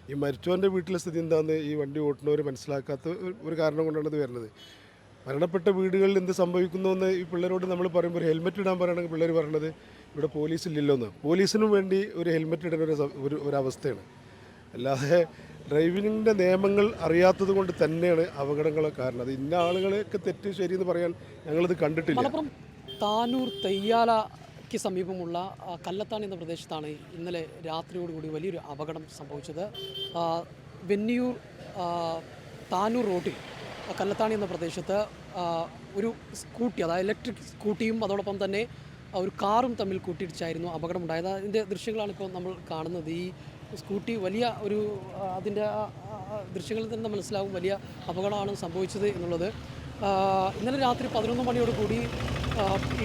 ഈ മരിച്ചവൻ്റെ വീട്ടിലെ സ്ഥിതി എന്താണെന്ന് ഈ വണ്ടി ഓട്ടുന്നവർ മനസ്സിലാക്കാത്ത ഒരു കാരണം കൊണ്ടാണ് ഇത് വരുന്നത്. മരണപ്പെട്ട വീടുകളിൽ എന്ത് സംഭവിക്കുന്നു എന്ന് ഈ പിള്ളേരോട് നമ്മൾ പറയുമ്പോൾ ഒരു ഹെൽമെറ്റ് ഇടാൻ പറയുകയാണെങ്കിൽ പിള്ളേർ പറയണത് ഇവിടെ പോലീസില്ലല്ലോ എന്ന്. പോലീസിനും വേണ്ടി ഒരു ഹെൽമെറ്റ് ഇടുന്ന ഒരു അവസ്ഥയാണ്. അല്ലാതെ ഡ്രൈവിങ്ങിൻ്റെ നിയമങ്ങൾ അറിയാത്തത് കൊണ്ട് തന്നെയാണ് അപകടങ്ങളൊക്കെ കാരണം. അത് ഇന്ന ആളുകളെയൊക്കെ തെറ്റ് ശരിയെന്ന് പറയാൻ ഞങ്ങളിത് കണ്ടിട്ടില്ല. മലപ്പുറം താനൂർ തെയ്യാലയ്ക്ക് സമീപമുള്ള കല്ലത്താണി എന്ന പ്രദേശത്താണ് ഇന്നലെ രാത്രിയോടുകൂടി വലിയൊരു അപകടം സംഭവിച്ചത്. വെന്നിയൂർ താനൂർ റോഡിൽ കല്ലത്താണി എന്ന പ്രദേശത്ത് ഒരു സ്കൂട്ടി, അതായത് ഇലക്ട്രിക് സ്കൂട്ടിയും അതോടൊപ്പം തന്നെ ഒരു കാറും തമ്മിൽ കൂട്ടിയിടിച്ചായിരുന്നു അപകടമുണ്ടായത്. അതിൻ്റെ ദൃശ്യങ്ങളാണ് ഇപ്പോൾ നമ്മൾ കാണുന്നത്. ഈ സ്കൂട്ടി വലിയ ഒരു അതിൻ്റെ ദൃശ്യങ്ങളിൽ തന്നെ മനസ്സിലാവും വലിയ അപകടമാണ് സംഭവിച്ചത് എന്നുള്ളത്. ഇന്നലെ രാത്രി 11 മണിയോട് കൂടി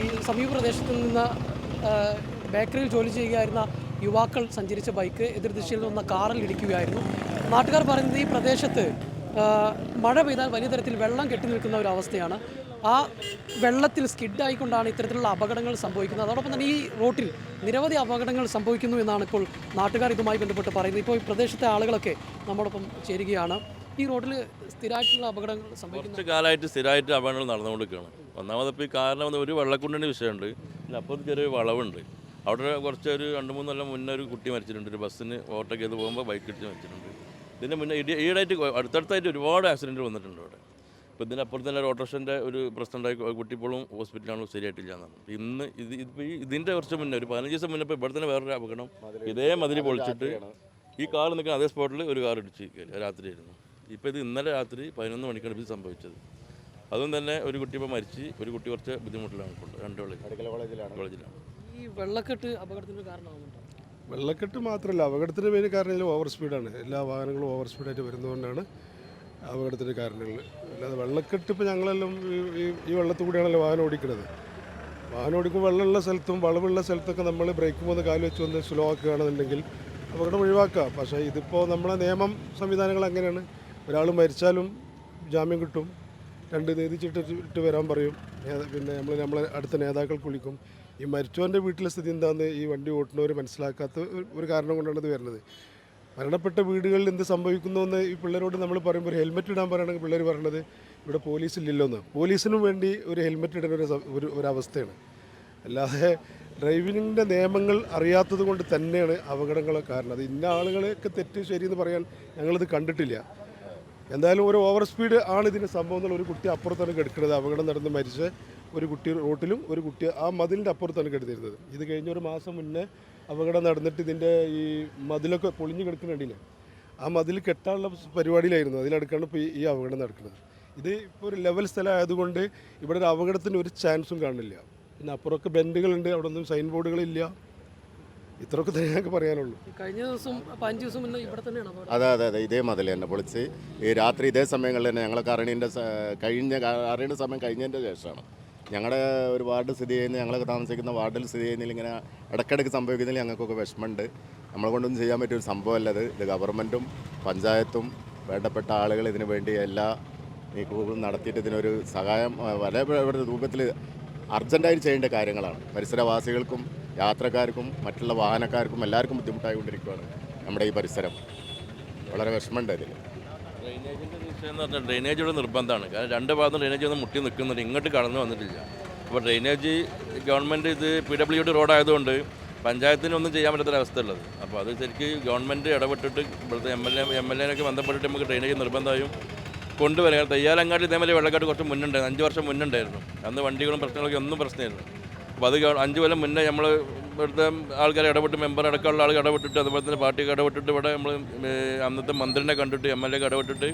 ഈ സമീപ പ്രദേശത്ത് നിന്ന് ബേക്കറിയിൽ ജോലി ചെയ്യുകയായിരുന്ന യുവാക്കൾ സഞ്ചരിച്ച ബൈക്ക് എതിർദിശയിൽ വന്ന കാറിൽ ഇടിക്കുകയായിരുന്നു. നാട്ടുകാർ പറയുന്നത് ഈ പ്രദേശത്ത് മഴ പെയ്താൽ വലിയ തരത്തിൽ വെള്ളം കെട്ടി നിൽക്കുന്ന ഒരു അവസ്ഥയാണ്. ആ വെള്ളത്തിൽ സ്കിഡായിക്കൊണ്ടാണ് ഇത്തരത്തിലുള്ള അപകടങ്ങൾ സംഭവിക്കുന്നത്. അതോടൊപ്പം തന്നെ ഈ റോട്ടിൽ നിരവധി അപകടങ്ങൾ സംഭവിക്കുന്നു എന്നാണ് ഇപ്പോൾ നാട്ടുകാർ ഇതുമായി ബന്ധപ്പെട്ട് പറയുന്നത്. ഇപ്പോൾ ഈ പ്രദേശത്തെ ആളുകളൊക്കെ നമ്മോടൊപ്പം ചേരുകയാണ്. ഈ റോഡിൽ സ്ഥിരമായിട്ടുള്ള അപകടങ്ങൾ സംഭവിക്കുന്നു. കുറച്ച് കാലമായിട്ട് സ്ഥിരമായിട്ട് അപകടങ്ങൾ നടന്നുകൊണ്ടിരിക്കുകയാണ്. ഒന്നാമത് ഇപ്പോൾ ഈ കാരണം ഒരു വെള്ളക്കുണ്ടിൻ്റെ വിഷയമുണ്ട്. പിന്നെ അപ്പുറത്ത് ചെറിയൊരു വളവുണ്ട്. അവിടെ കുറച്ച് ഒരു 2-3 കൊല്ലം മുന്നേ ഒരു കുട്ടി മരിച്ചിട്ടുണ്ട്. ഒരു ബസ്സിന് ഓവർടേക്ക് ചെയ്ത് പോകുമ്പോൾ ബൈക്ക് ഇടിച്ച് മരിച്ചിട്ടുണ്ട്. ഇതിൻ്റെ മുന്നേ ഈടായിട്ട് അടുത്തടുത്തായിട്ട് ഒരുപാട് ആക്സിഡൻറ്റ് വന്നിട്ടുണ്ട് ഇവിടെ. ഇപ്പോൾ ഇതിനപ്പുറത്ത് തന്നെ ഒരു ഓട്ടോറിക്ഷൻ്റെ ഒരു പ്രശ്നമുണ്ടായി, കുട്ടി ഇപ്പോഴും ഹോസ്പിറ്റലാണ്, ശരിയായിട്ടില്ല എന്നാണ്. ഇന്ന് ഇപ്പോൾ ഇതിൻ്റെ കുറച്ച് മുന്നേ ഒരു 15 ദിവസം മുന്നേ ഇപ്പോൾ ഇവിടെ തന്നെ വേറൊരു അപകടം ഇതേ മതിൽ പൊളിച്ചിട്ട് ഈ കാർ നിൽക്കുന്ന അതേ സ്പോട്ടിൽ ഒരു കാർ ഇടിച്ച് രാത്രിയായിരുന്നു. ഇപ്പോൾ ഇത് ഇന്നലെ രാത്രി 11 മണിക്കാണ് ഇത് സംഭവിച്ചത്. അതും തന്നെ ഒരു കുട്ടി ഇപ്പോൾ മരിച്ച്, ഒരു കുട്ടി കുറച്ച് ബുദ്ധിമുട്ടിലാണ് ഇപ്പോൾ 2 കോളേജിലാണ്. ഈ വെള്ളക്കെട്ട് അപകടത്തിന് കാരണമാകുന്നുണ്ടോ? വെള്ളക്കെട്ട് മാത്രമല്ല, അപകടത്തിന് മെയിൻ കാരണം ഓവർ സ്പീഡാണ്. എല്ലാ വാഹനങ്ങളും ഓവർ സ്പീഡായിട്ട് വരുന്നതുകൊണ്ടാണ് അപകടത്തിൻ്റെ കാരണങ്ങൾ. അല്ലാതെ വെള്ളക്കെട്ട് ഇപ്പോൾ ഞങ്ങളെല്ലാം ഈ വെള്ളത്തിൽ കൂടിയാണല്ലോ വാഹനം ഓടിക്കുന്നത്. വാഹനം ഓടിക്കുമ്പോൾ വെള്ളമുള്ള സ്ഥലത്തും വളവുള്ള സ്ഥലത്തൊക്കെ നമ്മൾ ബ്രേക്ക് പോകുന്ന കാല് വെച്ച് വന്ന് സ്ലോ ആക്കുകയാണെന്നുണ്ടെങ്കിൽ അപകടം ഒഴിവാക്കാം. പക്ഷേ ഇതിപ്പോൾ നമ്മളെ നിയമം സംവിധാനങ്ങൾ അങ്ങനെയാണ്. ഒരാൾ മരിച്ചാലും ജാമ്യം കിട്ടും, 2 നീതിച്ചിട്ട് വരാൻ പറയും. പിന്നെ നമ്മളെ അടുത്ത നേതാക്കൾക്ക് വിളിക്കും. ഈ മരിച്ചവൻ്റെ വീട്ടിലെ സ്ഥിതി എന്താണെന്ന് ഈ വണ്ടി ഓട്ടുന്നവർ മനസ്സിലാക്കാത്ത ഒരു കാരണം കൊണ്ടാണ് ഇത് വരുന്നത്. മരണപ്പെട്ട വീടുകളിൽ എന്ത് സംഭവിക്കുന്നു എന്ന് ഈ പിള്ളേരോട് നമ്മൾ പറയുമ്പോൾ ഒരു ഹെൽമെറ്റ് ഇടാൻ പറയുകയാണെങ്കിൽ പിള്ളേർ പറയണത് ഇവിടെ പോലീസില്ലല്ലോ എന്ന്. പോലീസിനും വേണ്ടി ഒരു ഹെൽമെറ്റ് ഇടുന്ന ഒരു അവസ്ഥയാണ്. അല്ലാതെ ഡ്രൈവിങ്ങിൻ്റെ നിയമങ്ങൾ അറിയാത്തത് കൊണ്ട് തന്നെയാണ് അപകടങ്ങളൊക്കെ കാരണം. അത് ഇന്ന ആളുകളെയൊക്കെ തെറ്റ് ശരിയെന്ന് പറയാൻ ഞങ്ങളിത് കണ്ടിട്ടില്ല. എന്തായാലും ഒരു ഓവർ സ്പീഡ് ആണ് ഇതിൻ്റെ സംഭവം എന്നുള്ള. ഒരു കുട്ടി അപ്പുറത്താണ് കിടക്കുന്നത്. അപകടം നടന്ന് മരിച്ച ഒരു കുട്ടി റോട്ടിലും ഒരു കുട്ടി ആ മതിലിൻ്റെ അപ്പുറത്താണ് കിടന്നിരുന്നത്. ഇത് കഴിഞ്ഞ ഒരു മാസം മുന്നേ അപകടം നടന്നിട്ട് ഇതിൻ്റെ ഈ മതിലൊക്കെ പൊളിഞ്ഞ് കിടക്കുന്നുണ്ടില്ല. ആ മതിൽ കെട്ടാനുള്ള പരിപാടിയിലായിരുന്നു. അതിലടുക്കാണ് ഇപ്പോൾ ഈ അപകടം നടക്കുന്നത്. ഇത് ഇപ്പോൾ ഒരു ലെവൽ സ്ഥലമായതുകൊണ്ട് ഇവിടെ ഒരു അപകടത്തിന് ഒരു ചാൻസും കാണില്ല. പിന്നെ അപ്പുറമൊക്കെ ബെൻഡുകളുണ്ട്, അവിടെ ഒന്നും സൈൻ ബോർഡുകളില്ല. ഇത്രയൊക്കെ തന്നെ ഞങ്ങൾക്ക് പറയാനുള്ളൂ. കഴിഞ്ഞ ദിവസം 5 ദിവസം മുന്നേ ഇവിടെ തന്നെയാണ് അപകടം. അതെ ഇതേ മതിൽ തന്നെ പൊളിച്ച് ഈ രാത്രി ഇതേ സമയങ്ങളിൽ തന്നെ ഞങ്ങളൊക്കെ അറിയേണ്ട സമയം കഴിഞ്ഞതിൻ്റെ ശേഷമാണ്. ഞങ്ങളുടെ ഒരു വാർഡ് സ്ഥിതി ചെയ്യുന്ന, ഞങ്ങളൊക്കെ താമസിക്കുന്ന വാർഡിൽ സ്ഥിതി ചെയ്യുന്നതിൽ ഇങ്ങനെ ഇടയ്ക്കിടയ്ക്ക് സംഭവിക്കുന്നതിൽ ഞങ്ങൾക്കൊക്കെ വിഷമമുണ്ട്. നമ്മളെ കൊണ്ടൊന്നും ചെയ്യാൻ പറ്റിയൊരു സംഭവമല്ലത്. ഇത് ഗവൺമെൻറ്റും പഞ്ചായത്തും വേണ്ടപ്പെട്ട ആളുകൾ ഇതിനു വേണ്ടി എല്ലാ നീക്കങ്ങളും നടത്തിയിട്ട് ഇതിനൊരു സഹായം വളരെ രൂപത്തിൽ അർജൻറ്റായി ചെയ്യേണ്ട കാര്യങ്ങളാണ്. പരിസരവാസികൾക്കും യാത്രക്കാർക്കും മറ്റുള്ള വാഹനക്കാർക്കും എല്ലാവർക്കും ബുദ്ധിമുട്ടായിക്കൊണ്ടിരിക്കുകയാണ് നമ്മുടെ ഈ പരിസരം. വളരെ വിഷമമുണ്ട് ഇതിൽ. ഡ്രെയിനേജിൻ്റെ വിഷയം എന്ന് പറഞ്ഞാൽ ഡ്രെയിനേജ് ഇവിടെ നിർബന്ധമാണ്. കാരണം 2 ഭാഗത്തും ഡ്രെയിനേജ് ഒന്നും മുട്ടി നിൽക്കുന്നുണ്ട്, ഇങ്ങോട്ട് കടന്നു വന്നിട്ടില്ല. അപ്പോൾ ഡ്രെയിനേജ് ഗവൺമെൻറ് ഇത് PWD റോഡായതുകൊണ്ട് പഞ്ചായത്തിനൊന്നും ചെയ്യാൻ പറ്റാത്തൊരവസ്ഥ ഉള്ളത്. അപ്പോൾ അത് ശരിക്കും ഗവൺമെൻറ് ഇടപെട്ടിട്ട് ഇവിടുത്തെ MLA ബന്ധപ്പെട്ടിട്ട് നമുക്ക് ഡ്രെയിനേജ് നിർബന്ധമായും കൊണ്ടുവരാം. തെയ്യാലങ്ങാടി ഇതേമാതിരി വെള്ളക്കെട്ട് കുറച്ച് മുന്നുണ്ടായിരുന്നു, 5 വർഷം മുന്നുണ്ടായിരുന്നു. അന്ന് വണ്ടികളും പ്രശ്നങ്ങളൊക്കെ ഒന്നും പ്രശ്നമായിരുന്നു. അപ്പോൾ അത് 5 കൊല്ലം മുന്നേ നമ്മൾ ഇവിടുത്തെ ആൾക്കാരെ ഇടപെട്ട്, മെമ്പർ അടക്കമുള്ള ആൾ ഇടപെട്ടിട്ട്, അതുപോലെ തന്നെ പാർട്ടിക്ക് ഇടപെട്ടിട്ട്, ഇവിടെ നമ്മൾ അന്നത്തെ മന്ത്രിനെ കണ്ടിട്ട് MLA ഇടപെട്ടിട്ട്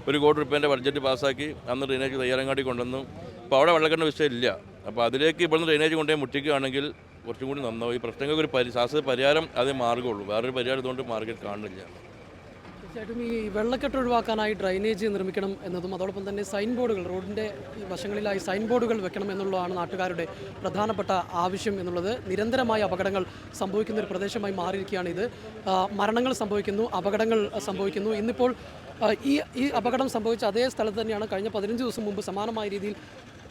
₹1 കോടി ബഡ്ജറ്റ് പാസ്സാക്കി അന്ന് ഡ്രെയിനേജ് തെയ്യാലങ്ങാടി കൊണ്ടുവന്നു. അപ്പോൾ അവിടെ വെള്ളക്കെട്ടിൻ്റെ വിഷയം ഇല്ല. അപ്പോൾ അതിലേക്ക് ഇവിടുന്ന് ഡ്രെയിനേജ് കൊണ്ടുപോയി മുട്ടിക്കുകയാണെങ്കിൽ കുറച്ചും കൂടി നന്നാവും. ഈ പ്രശ്നങ്ങൾക്ക് ഒരു ശാസ്ത്ര പരിഹാരം അതേ മാർഗ്ഗമുള്ളൂ. വേറൊരു പരിഹാരം ഇതുകൊണ്ട് മാർഗ്ഗം കാണില്ല. തീർച്ചയായിട്ടും ഈ വെള്ളക്കെട്ട് ഒഴിവാക്കാനായി ഡ്രൈനേജ് നിർമ്മിക്കണം എന്നതും അതോടൊപ്പം തന്നെ സൈൻ ബോർഡുകൾ, റോഡിൻ്റെ വശങ്ങളിലായി സൈൻ ബോർഡുകൾ വെക്കണം എന്നുള്ളതാണ് നാട്ടുകാരുടെ പ്രധാനപ്പെട്ട ആവശ്യം എന്നുള്ളത്. നിരന്തരമായ അപകടങ്ങൾ സംഭവിക്കുന്ന ഒരു പ്രദേശമായി മാറിയിരിക്കുകയാണ് ഇത്. മരണങ്ങൾ സംഭവിക്കുന്നു, അപകടങ്ങൾ സംഭവിക്കുന്നു. ഇന്നിപ്പോൾ ഈ അപകടം സംഭവിച്ച അതേ സ്ഥലത്ത് തന്നെയാണ് കഴിഞ്ഞ 15 ദിവസം മുമ്പ് സമാനമായ രീതിയിൽ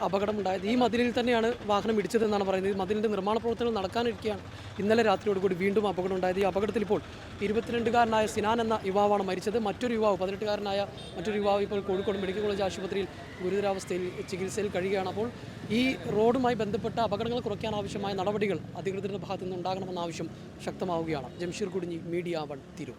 അപകടമുണ്ടായത്. ഈ മതിലിൽ തന്നെയാണ് വാഹനം ഇടിച്ചതെന്നാണ് പറയുന്നത്. ഈ മതിലിൻ്റെ നിർമ്മാണ പ്രവർത്തനങ്ങൾ നടക്കാനിരിക്കുകയാണ് ഇന്നലെ രാത്രിയോടുകൂടി വീണ്ടും അപകടം ഉണ്ടായത്. ഈ അപകടത്തിൽ ഇപ്പോൾ 22-കാരനായ സിനാൻ എന്ന യുവാവാണ് മരിച്ചത്. മറ്റൊരു യുവാവ് 18-കാരനായ മറ്റൊരു യുവാവ് ഇപ്പോൾ കോഴിക്കോട് മെഡിക്കൽ കോളേജ് ആശുപത്രിയിൽ ഗുരുതരാവസ്ഥയിൽ ചികിത്സയിൽ കഴിയുകയാണ്. അപ്പോൾ ഈ റോഡുമായി ബന്ധപ്പെട്ട അപകടങ്ങൾ കുറയ്ക്കാൻ ആവശ്യമായ നടപടികൾ അധികൃതരുടെ ഭാഗത്തു നിന്ന് ഉണ്ടാകണമെന്ന ആവശ്യം ശക്തമാവുകയാണ്. ജംഷീർ കുടിഞ്ഞി, മീഡിയ 1, തിരൂർ.